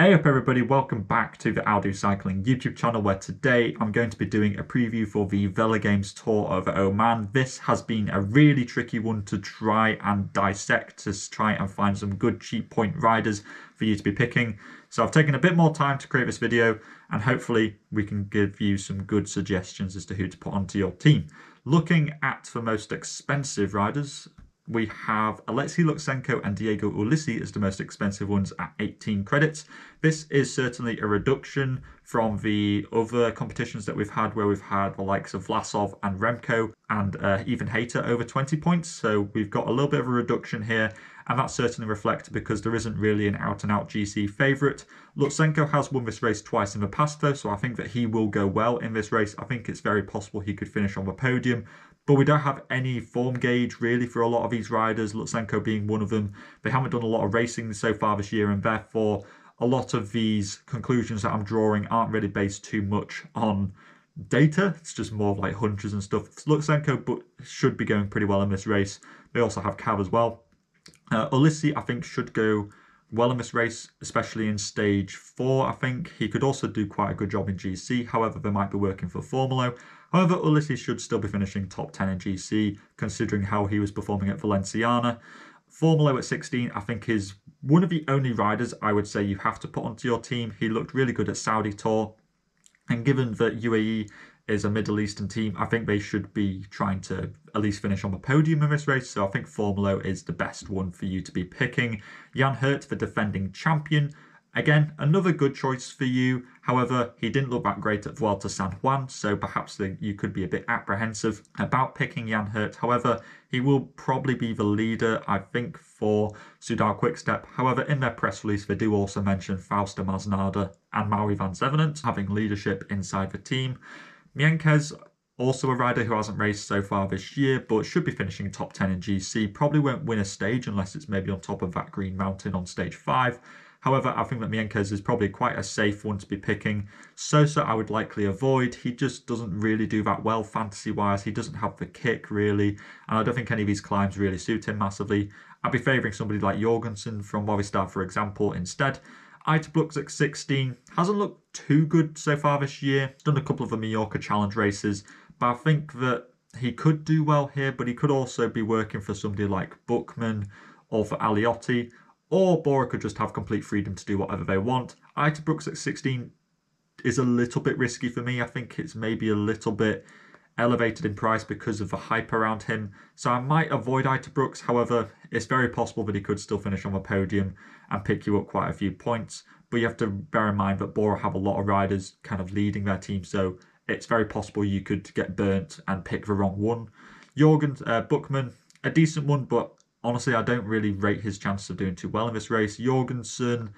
Hey up everybody, welcome back to the I'll Do Cycling YouTube channel, where today I'm going to be doing a preview for the VELOGAMES tour of Oman. This has been a really tricky one to try and dissect, to try and find some good cheap point riders for you to be picking. So I've taken a bit more time to create this video, and hopefully we can give you some good suggestions as to who to put onto your team. Looking at the most expensive riders, we have Alexei Lutsenko and Diego Ulissi as the most expensive ones at 18 credits. This is certainly a reduction from the other competitions that we've had, where we've had the likes of Vlasov and Remco and even Hayter over 20 points. So we've got a little bit of a reduction here, and that's certainly reflected because there isn't really an out-and-out GC favourite. Lutsenko has won this race twice in the past though, so I think that he will go well in this race. I think it's very possible he could finish on the podium. But we don't have any form gauge really for a lot of these riders, Lutsenko being one of them. They haven't done a lot of racing so far this year, and therefore a lot of these conclusions that I'm drawing aren't really based too much on data. It's just more like hunches and stuff. Lutsenko but should be going pretty well in this race. They also have Cav as well. Ulissi, I think, should go well in this race, especially in stage 4. I think he could also do quite a good job in GC. However, they might be working for Formula. However, Ulissi should still be finishing top 10 in GC, considering how he was performing at Valenciana. Formula at 16, I think, is one of the only riders I would say you have to put onto your team. He looked really good at Saudi Tour, and given that UAE is a Middle Eastern team, I think they should be trying to at least finish on the podium in this race. So I think Formula is the best one for you to be picking. Jan Hirt, the defending champion. Again, another good choice for you. However, he didn't look that great at Vuelta San Juan, so perhaps you could be a bit apprehensive about picking Jan Hirt. However, he will probably be the leader, I think, for Soudal Quickstep. However, in their press release, they do also mention Fausto Masnada and Mauri van Zevenant having leadership inside the team. Mienkes, also a rider who hasn't raced so far this year, but should be finishing top 10 in GC. Probably won't win a stage unless it's maybe on top of that green mountain on stage 5. However, I think that Mienkes is probably quite a safe one to be picking. Sosa I would likely avoid. He just doesn't really do that well fantasy-wise. He doesn't have the kick, really, and I don't think any of these climbs really suit him massively. I'd be favouring somebody like Jorgensen from Movistar, for example, instead. Iteblux at 16 hasn't looked too good so far this year. Done a couple of the Mallorca Challenge races, but I think that he could do well here, but he could also be working for somebody like Buchmann or for Aliotti. Or Bora could just have complete freedom to do whatever they want. Itebrooks at 16 is a little bit risky for me. I think it's maybe a little bit elevated in price because of the hype around him. So I might avoid Itebrooks. However, it's very possible that he could still finish on the podium and pick you up quite a few points. But you have to bear in mind that Bora have a lot of riders kind of leading their team. So it's very possible you could get burnt and pick the wrong one. Buchmann, a decent one, but honestly, I don't really rate his chances of doing too well in this race. Jorgensen,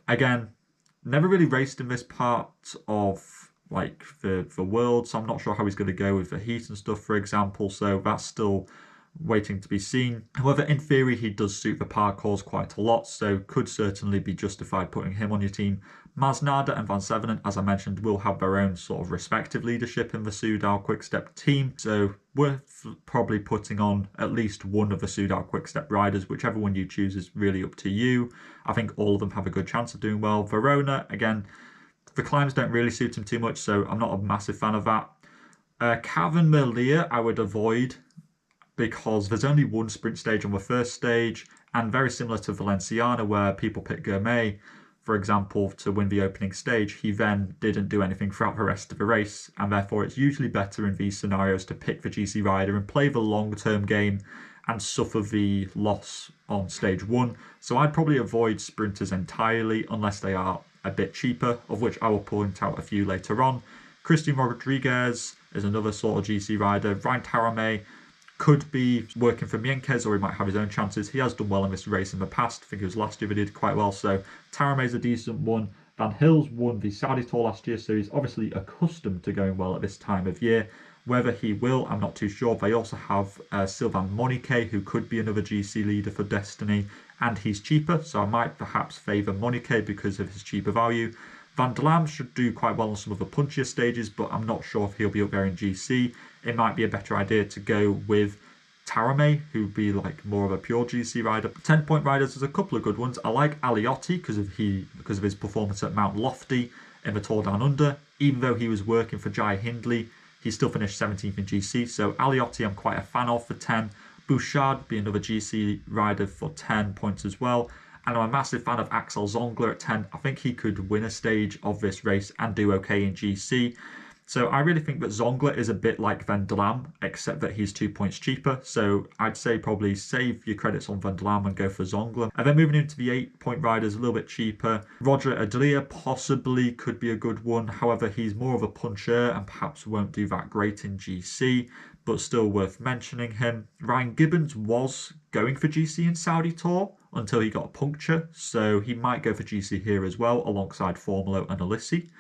again, never really raced in this part of like the world, so I'm not sure how he's going to go with the heat and stuff, for example. So that's still waiting to be seen. However, in theory, he does suit the parcours quite a lot, so could certainly be justified putting him on your team. Masnada and Van Zevenant, as I mentioned, will have their own sort of respective leadership in the Soudal Quickstep team, so worth probably putting on at least one of the Soudal Quickstep riders. Whichever one you choose is really up to you. I think all of them have a good chance of doing well. Verona, again, the climbs don't really suit him too much, so I'm not a massive fan of that. Cavan Merlier I would avoid, because there's only one sprint stage on the first stage, and very similar to Valenciana, where people pick Gourmet, for example, to win the opening stage, he then didn't do anything throughout the rest of the race, and therefore it's usually better in these scenarios to pick the GC rider and play the long-term game and suffer the loss on stage 1. So I'd probably avoid sprinters entirely unless they are a bit cheaper, of which I will point out a few later on. Christian Rodriguez is another sort of GC rider. Ryan Tarame could be working for Mienkes, or he might have his own chances. He has done well in this race in the past. I think it was last year he did quite well, so Tarame is a decent one. Van Hills won the Saudi Tour last year, so he's obviously accustomed to going well at this time of year. Whether he will, I'm not too sure. They also have Sylvain Monique, who could be another GC leader for Destiny, and he's cheaper, so I might perhaps favour Monique because of his cheaper value. Van der Lam should do quite well on some of the punchier stages, but I'm not sure if he'll be up there in GC. It might be a better idea to go with Tarame, who'd be like more of a pure GC rider. 10-point riders, there's a couple of good ones. I like Aliotti because of his performance at Mount Lofty in the Tour Down Under. Even though he was working for Jai Hindley, he still finished 17th in GC. So Aliotti I'm quite a fan of for 10. Bouchard would be another GC rider for 10 points as well. And I'm a massive fan of Axel Zongler at 10. I think he could win a stage of this race and do okay in GC. So I really think that Zongler is a bit like Van der Lam, except that he's 2 points cheaper. So I'd say probably save your credits on Van der Lam and go for Zongler. And then moving into the 8-point riders, a little bit cheaper. Roger Adlia possibly could be a good one. However, he's more of a puncher and perhaps won't do that great in GC, but still worth mentioning him. Ryan Gibbons was going for GC in Saudi Tour until he got a puncture. So he might go for GC here as well, alongside Formulo and Ulissi.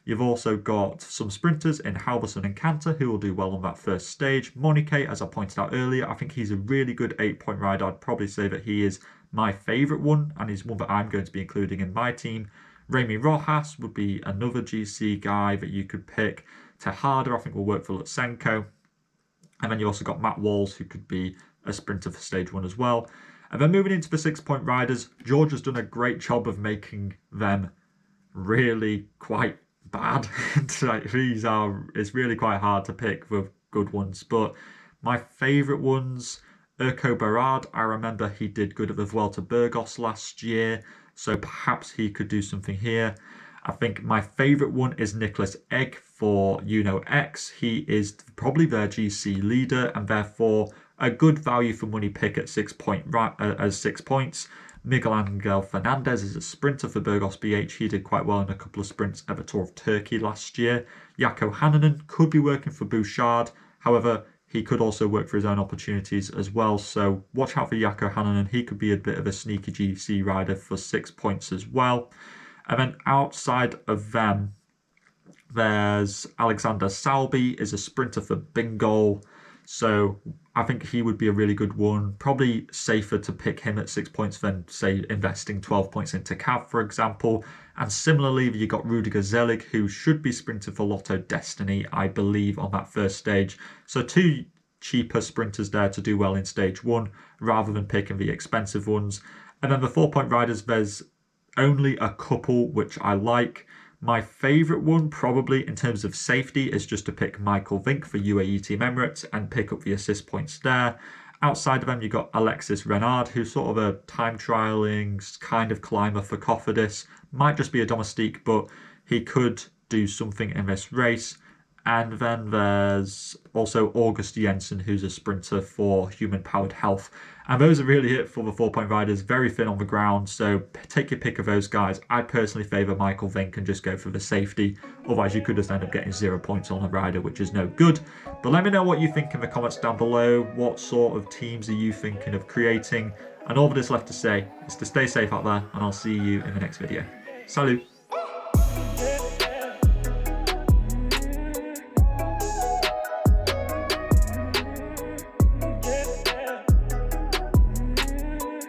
You've also got some sprinters in Halverson and Cantor who will do well on that first stage. Monique, as I pointed out earlier, I think he's a really good 8-point rider. I'd probably say that he is my favourite one and he's one that I'm going to be including in my team. Remy Rojas would be another GC guy that you could pick. Tejada, I think, will work for Lutsenko. And then you also got Matt Walls, who could be a sprinter for stage 1 as well. And then moving into the 6-point riders, George has done a great job of making them really quite bad. It's really quite hard to pick the good ones, but my favourite ones, Urko Barad, I remember he did good at the Vuelta Burgos last year, so perhaps he could do something here. I think my favourite one is Nicholas Egg for X. He is probably their GC leader and therefore a good value for money pick at 6 points. Miguel Angel Fernandez is a sprinter for Burgos BH. He did quite well in a couple of sprints at the Tour of Turkey last year. Jaakko Hannanen could be working for Bouchard. However, he could also work for his own opportunities as well. So watch out for Jaakko Hannanen. He could be a bit of a sneaky GC rider for 6 points as well. And then outside of them, there's Alexander Salby is a sprinter for Bingo. So I think he would be a really good one. Probably safer to pick him at 6 points than, say, investing 12 points into Cav, for example. And similarly, you got Rudiger Zelig, who should be sprinting for Lotto Destiny, I believe, on that first stage. So 2 cheaper sprinters there to do well in stage 1, rather than picking the expensive ones. And then the 4-point riders, there's only a couple which I like. My favourite one, probably in terms of safety, is just to pick Michael Vink for UAE Team Emirates and pick up the assist points there. Outside of them, you've got Alexis Renard, who's sort of a time trialling kind of climber for Cofidis. Might just be a domestique, but he could do something in this race. And then there's also August Jensen, who's a sprinter for Human Powered Health. And those are really it for the 4-point riders. Very thin on the ground, so take your pick of those guys. I personally favour Michael Vink and just go for the safety. Otherwise, you could just end up getting 0 points on a rider, which is no good. But let me know what you think in the comments down below. What sort of teams are you thinking of creating? And all that is left to say is to stay safe out there, and I'll see you in the next video. Salut!